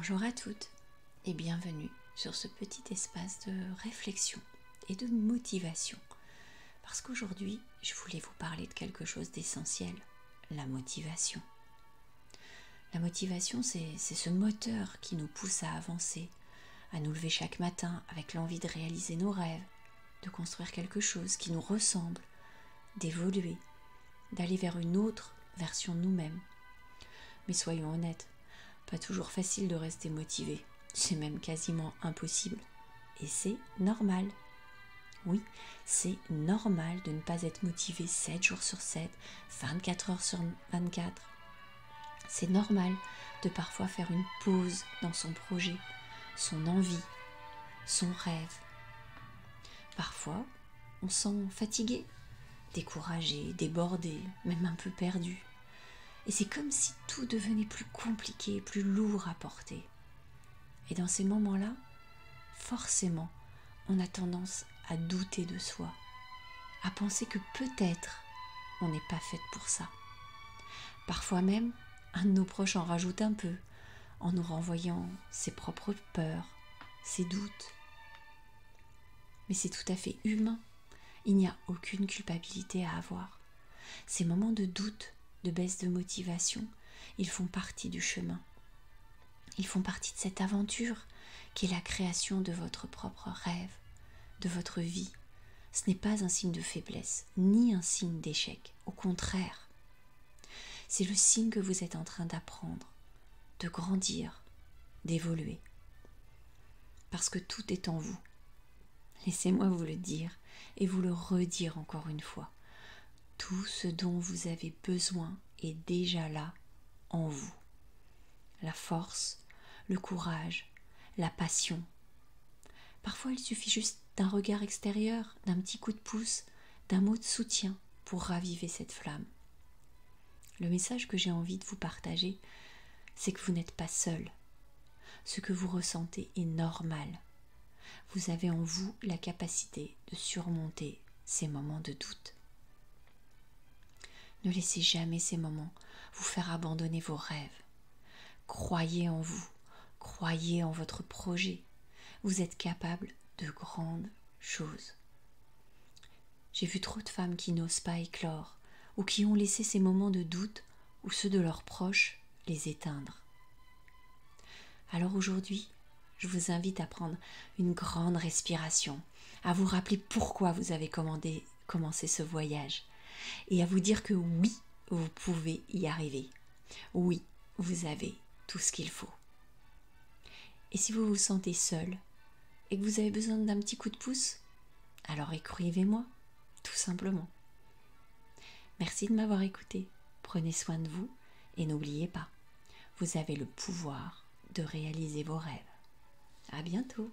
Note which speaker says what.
Speaker 1: Bonjour à toutes et bienvenue sur ce petit espace de réflexion et de motivation. Parce qu'aujourd'hui, je voulais vous parler de quelque chose d'essentiel, la motivation. La motivation, c'est ce moteur qui nous pousse à avancer, à nous lever chaque matin avec l'envie de réaliser nos rêves, de construire quelque chose qui nous ressemble, d'évoluer, d'aller vers une autre version de nous-mêmes. Mais soyons honnêtes, pas toujours facile de rester motivé, c'est même quasiment impossible. Et c'est normal. Oui, c'est normal de ne pas être motivé 7 jours sur 7, 24 heures sur 24. C'est normal de parfois faire une pause dans son projet, son envie, son rêve. Parfois, on se sent fatigué, découragé, débordé, même un peu perdu. Et c'est comme si tout devenait plus compliqué, plus lourd à porter. Et dans ces moments-là, forcément, on a tendance à douter de soi, à penser que peut-être on n'est pas faite pour ça. Parfois même, un de nos proches en rajoute un peu, en nous renvoyant ses propres peurs, ses doutes. Mais c'est tout à fait humain. Il n'y a aucune culpabilité à avoir. Ces moments de doute, de baisse de motivation, ils font partie du chemin. Ils font partie de cette aventure qui est la création de votre propre rêve, de votre vie. Ce n'est pas un signe de faiblesse, ni un signe d'échec. Au contraire, c'est le signe que vous êtes en train d'apprendre, de grandir, d'évoluer. Parce que tout est en vous. Laissez-moi vous le dire et vous le redire encore une fois. Tout ce dont vous avez besoin est déjà là, en vous. La force, le courage, la passion. Parfois, il suffit juste d'un regard extérieur, d'un petit coup de pouce, d'un mot de soutien pour raviver cette flamme. Le message que j'ai envie de vous partager, c'est que vous n'êtes pas seul. Ce que vous ressentez est normal. Vous avez en vous la capacité de surmonter ces moments de doute. Ne laissez jamais ces moments vous faire abandonner vos rêves. Croyez en vous, croyez en votre projet. Vous êtes capable de grandes choses. J'ai vu trop de femmes qui n'osent pas éclore ou qui ont laissé ces moments de doute ou ceux de leurs proches les éteindre. Alors aujourd'hui, je vous invite à prendre une grande respiration, à vous rappeler pourquoi vous avez commencé ce voyage et à vous dire que oui, vous pouvez y arriver. Oui, vous avez tout ce qu'il faut. Et si vous vous sentez seul et que vous avez besoin d'un petit coup de pouce, alors écrivez-moi, tout simplement. Merci de m'avoir écouté. Prenez soin de vous et n'oubliez pas, vous avez le pouvoir de réaliser vos rêves. À bientôt.